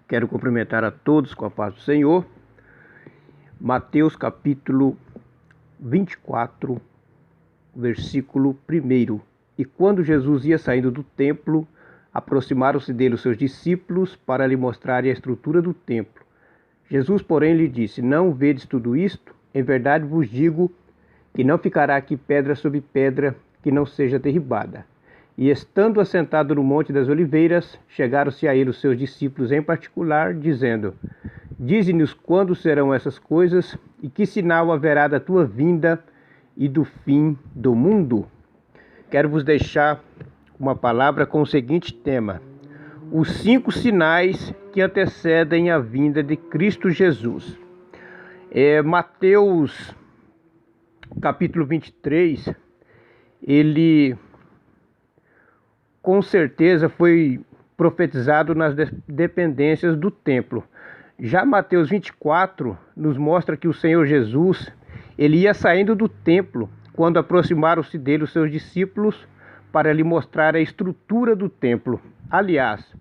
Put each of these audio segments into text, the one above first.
Quero cumprimentar a todos com a paz do Senhor. Mateus capítulo 24, versículo 1. E quando Jesus ia saindo do templo, aproximaram-se dele os seus discípulos para lhe mostrarem a estrutura do templo. Jesus, porém, lhe disse: Não vedes tudo isto? Em verdade vos digo que não ficará aqui pedra sobre pedra que não seja derribada. E estando assentado no Monte das Oliveiras, chegaram-se a ele os seus discípulos em particular, dizendo: Dize-nos quando serão essas coisas, e que sinal haverá da tua vinda e do fim do mundo? Quero vos deixar uma palavra com o seguinte tema: os 5 sinais que antecedem a vinda de Cristo Jesus. Mateus capítulo 23, ele com certeza foi profetizado nas dependências do templo. Já Mateus 24 nos mostra que o Senhor Jesus, ele ia saindo do templo quando aproximaram-se dele os seus discípulos para lhe mostrar a estrutura do templo. Aliás,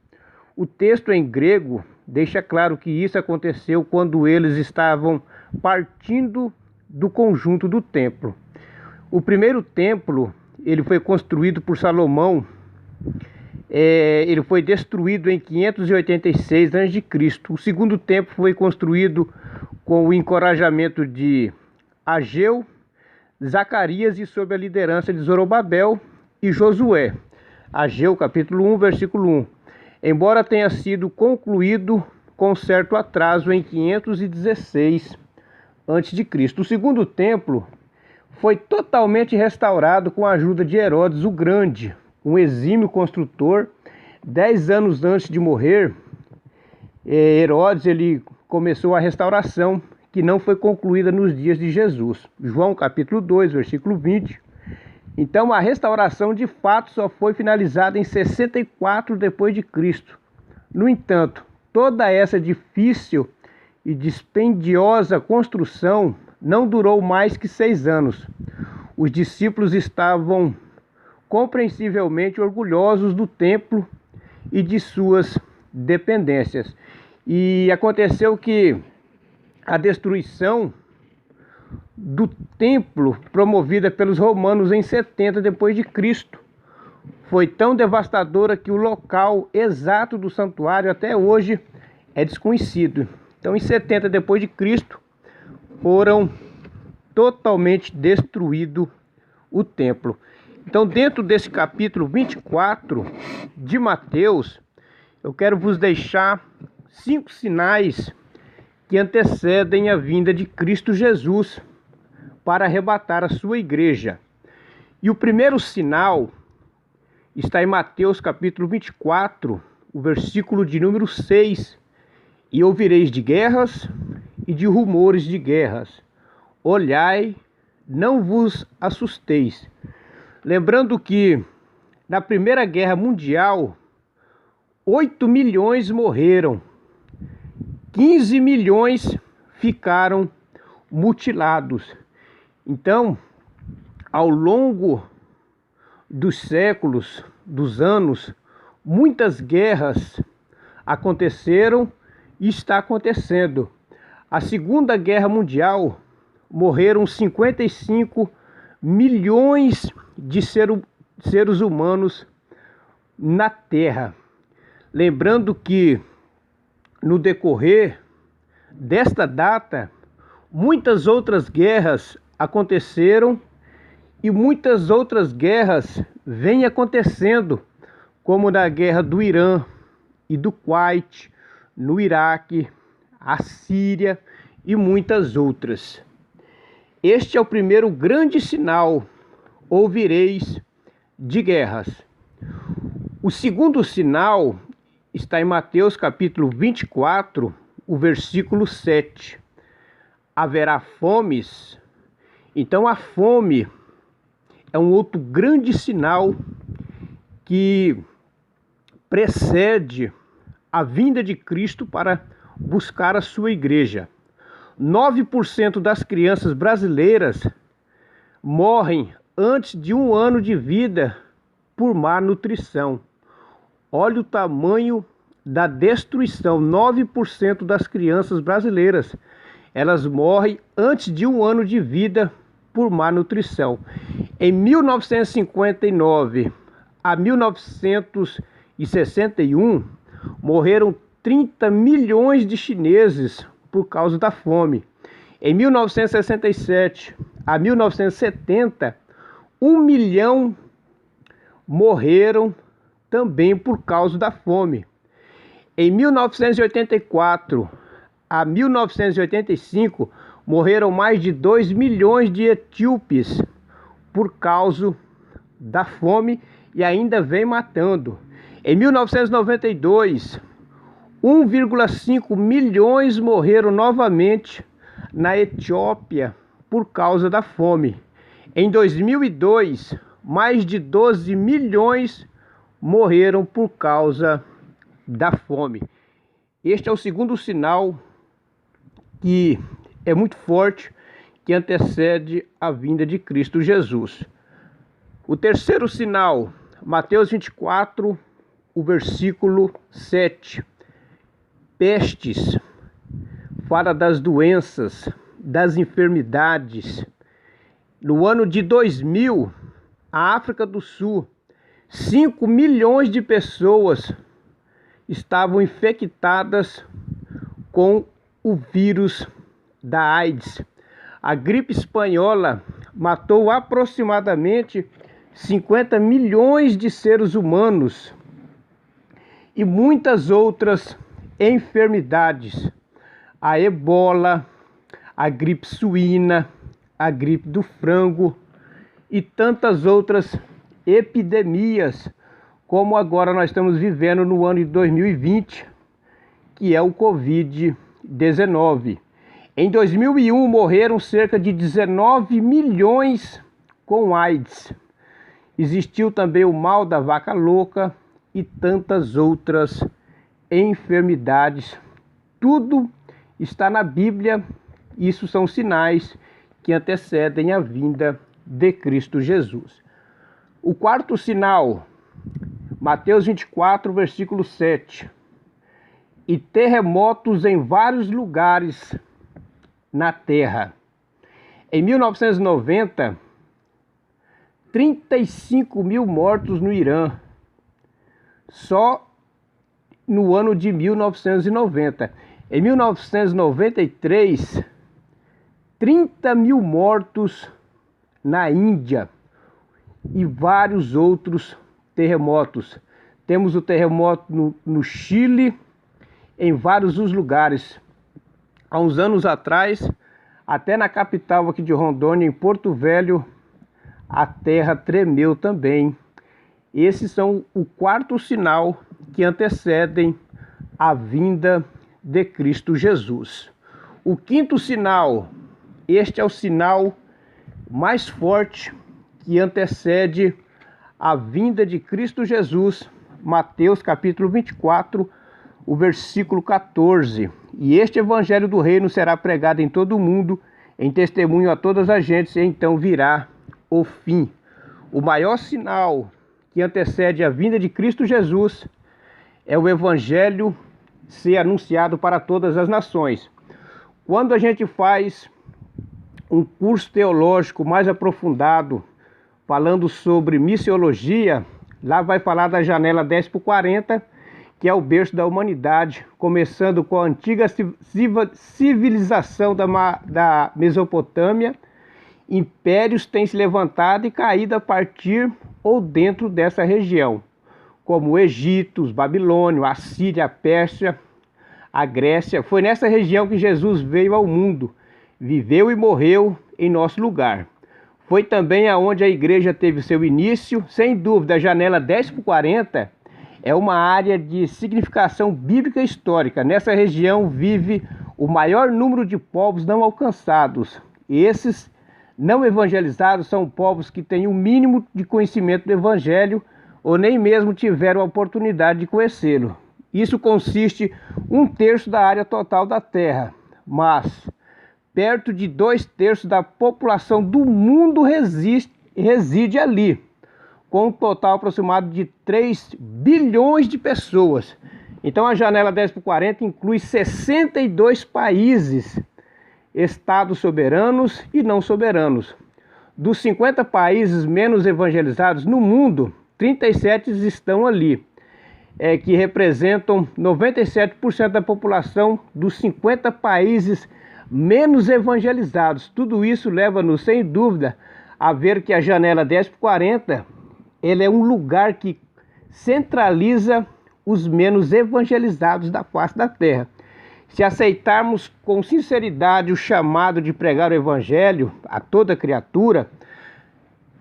o texto em grego deixa claro que isso aconteceu quando eles estavam partindo do conjunto do templo. O primeiro templo, ele foi construído por Salomão. Ele foi destruído em 586 a.C. O segundo templo foi construído com o encorajamento de Ageu, Zacarias e sob a liderança de Zorobabel e Josué. Ageu capítulo 1, versículo 1. Embora tenha sido concluído com certo atraso em 516 a.C. O segundo templo foi totalmente restaurado com a ajuda de Herodes o Grande, um exímio construtor. 10 anos antes de morrer, Herodes ele começou a restauração, que não foi concluída nos dias de Jesus. João capítulo 2, versículo 20. Então a restauração de fato só foi finalizada em 64 depois de Cristo. No entanto, toda essa difícil e dispendiosa construção não durou mais que 6 anos. Os discípulos estavam compreensivelmente orgulhosos do templo e de suas dependências. E aconteceu que a destruição do templo, promovida pelos romanos em 70 depois de Cristo, foi tão devastadora que o local exato do santuário até hoje é desconhecido. Então, em 70 depois de Cristo, foram totalmente destruído o templo. Então, dentro desse capítulo 24 de Mateus, eu quero vos deixar 5 sinais que antecedem a vinda de Cristo Jesus para arrebatar a sua igreja. E o primeiro sinal está em Mateus capítulo 24, o versículo de número 6. E ouvireis de guerras e de rumores de guerras. Olhai, não vos assusteis. Lembrando que na Primeira Guerra Mundial, 8 milhões morreram, 15 milhões ficaram mutilados. Então, ao longo dos séculos, dos anos, muitas guerras aconteceram e está acontecendo. A Segunda Guerra Mundial, morreram 55 milhões de seres humanos na Terra. Lembrando que no decorrer desta data, muitas outras guerras aconteceram e muitas outras guerras vêm acontecendo, como na guerra do Irã e do Kuwait, no Iraque, a Síria e muitas outras. Este é o primeiro grande sinal: ouvireis de guerras. O segundo sinal está em Mateus capítulo 24, o versículo 7. Haverá fomes. Então a fome é um outro grande sinal que precede a vinda de Cristo para buscar a sua igreja. 9% das crianças brasileiras morrem antes de 1 ano de vida por má nutrição. Olha o tamanho da destruição. 9% das crianças brasileiras, elas morrem antes de 1 ano de vida por má nutrição. Em 1959 a 1961, morreram 30 milhões de chineses por causa da fome. Em 1967 a 1970, 1 milhão morreram também por causa da fome. Em 1984 a 1985, morreram mais de 2 milhões de etíopes por causa da fome e ainda vem matando. Em 1992, 1,5 milhões morreram novamente na Etiópia por causa da fome. Em 2002, mais de 12 milhões morreram por causa da fome. Este é o segundo sinal que é muito forte, que antecede a vinda de Cristo Jesus. O terceiro sinal, Mateus 24, o versículo 7. Pestes, fala das doenças, das enfermidades. No ano de 2000, a África do Sul, 5 milhões de pessoas estavam infectadas com o vírus da AIDS. A gripe espanhola matou aproximadamente 50 milhões de seres humanos e muitas outras enfermidades. A ebola, a gripe suína, a gripe do frango e tantas outras epidemias, como agora nós estamos vivendo no ano de 2020, que é o Covid-19. Em 2001, morreram cerca de 19 milhões com AIDS. Existiu também o mal da vaca louca e tantas outras enfermidades. Tudo está na Bíblia. Isso são sinais que antecedem a vinda de Cristo Jesus. O quarto sinal, Mateus 24, versículo 7. E terremotos em vários lugares na terra. Em 1990, 35 mil mortos no Irã. Só no ano de 1990. Em 1993, 30 mil mortos na Índia e vários outros terremotos. Temos o terremoto no Chile, em vários dos lugares. Há uns anos atrás, até na capital aqui de Rondônia, em Porto Velho, a terra tremeu também. Esses são o quarto sinal que antecedem a vinda de Cristo Jesus. O quinto sinal, este é o sinal mais forte que antecede a vinda de Cristo Jesus, Mateus capítulo 24, o versículo 14. E este evangelho do reino será pregado em todo o mundo, em testemunho a todas as gentes, e então virá o fim. O maior sinal que antecede a vinda de Cristo Jesus é o evangelho ser anunciado para todas as nações. Quando a gente faz um curso teológico mais aprofundado, falando sobre missiologia, lá vai falar da janela 10/40, que é o berço da humanidade, começando com a antiga civilização da Mesopotâmia. Impérios têm se levantado e caído a partir ou dentro dessa região, como o Egito, os babilônios, a Síria, a Pérsia, a Grécia. Foi nessa região que Jesus veio ao mundo, viveu e morreu em nosso lugar. Foi também aonde a igreja teve seu início. Sem dúvida, a janela 10/40 é uma área de significação bíblica e histórica. Nessa região vive o maior número de povos não alcançados. Esses não evangelizados são povos que têm o mínimo de conhecimento do evangelho ou nem mesmo tiveram a oportunidade de conhecê-lo. Isso consiste 1/3 da área total da terra, mas perto de 2/3 da população do mundo reside ali, com um total aproximado de 3 bilhões de pessoas. Então a janela 10x40 inclui 62 países, estados soberanos e não soberanos. Dos 50 países menos evangelizados no mundo, 37 estão ali, que representam 97% da população dos 50 países menos evangelizados. Tudo isso leva-nos, sem dúvida, a ver que a janela 10x40 ele é um lugar que centraliza os menos evangelizados da face da terra. Se aceitarmos com sinceridade o chamado de pregar o evangelho a toda criatura,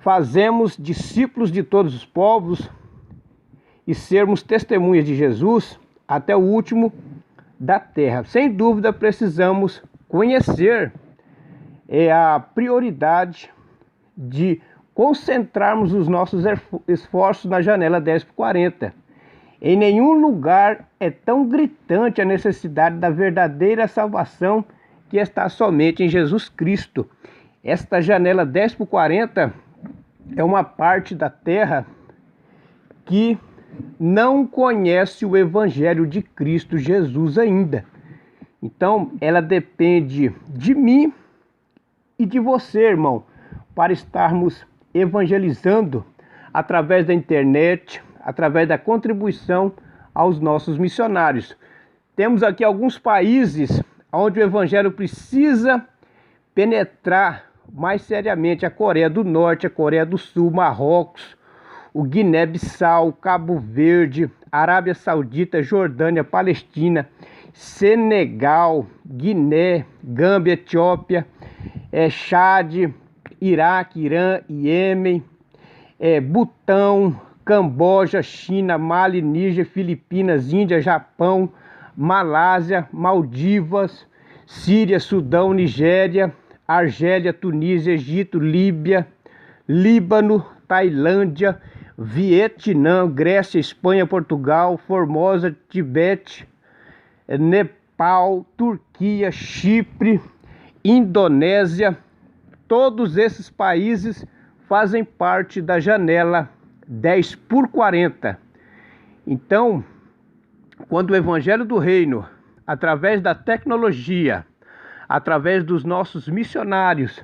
fazemos discípulos de todos os povos e sermos testemunhas de Jesus até o último da terra. Sem dúvida, precisamos conhecer a prioridade de concentrarmos os nossos esforços na janela 10x40. Em nenhum lugar é tão gritante a necessidade da verdadeira salvação que está somente em Jesus Cristo. Esta janela 10x40 é uma parte da terra que não conhece o Evangelho de Cristo Jesus ainda. Então, ela depende de mim e de você, irmão, para estarmos evangelizando através da internet, através da contribuição aos nossos missionários. Temos aqui alguns países onde o evangelho precisa penetrar mais seriamente: a Coreia do Norte, a Coreia do Sul, Marrocos, o Guiné-Bissau, Cabo Verde, Arábia Saudita, Jordânia, Palestina, Senegal, Guiné, Gâmbia, Etiópia, Chad, Iraque, Irã, Iêmen, Butão, Camboja, China, Mali, Níger, Filipinas, Índia, Japão, Malásia, Maldivas, Síria, Sudão, Nigéria, Argélia, Tunísia, Egito, Líbia, Líbano, Tailândia, Vietnã, Grécia, Espanha, Portugal, Formosa, Tibete, Nepal, Turquia, Chipre, Indonésia. Todos esses países fazem parte da janela 10x40. Então, quando o Evangelho do Reino, através da tecnologia, através dos nossos missionários,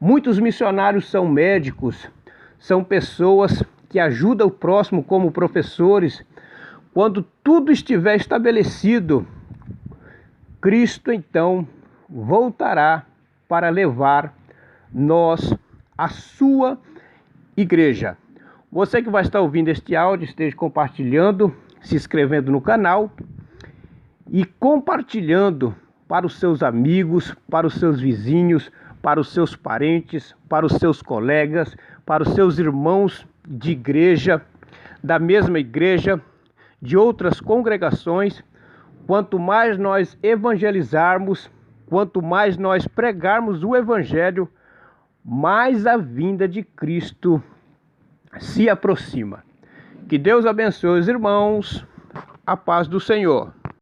muitos missionários são médicos, são pessoas que ajudam o próximo como professores. Quando tudo estiver estabelecido, Cristo então voltará para levar nós à sua igreja. Você que vai estar ouvindo este áudio, esteja compartilhando, se inscrevendo no canal e compartilhando para os seus amigos, para os seus vizinhos, para os seus parentes, para os seus colegas, para os seus irmãos de igreja, da mesma igreja, de outras congregações. Quanto mais nós evangelizarmos, quanto mais nós pregarmos o evangelho, mais a vinda de Cristo se aproxima. Que Deus abençoe os irmãos. A paz do Senhor.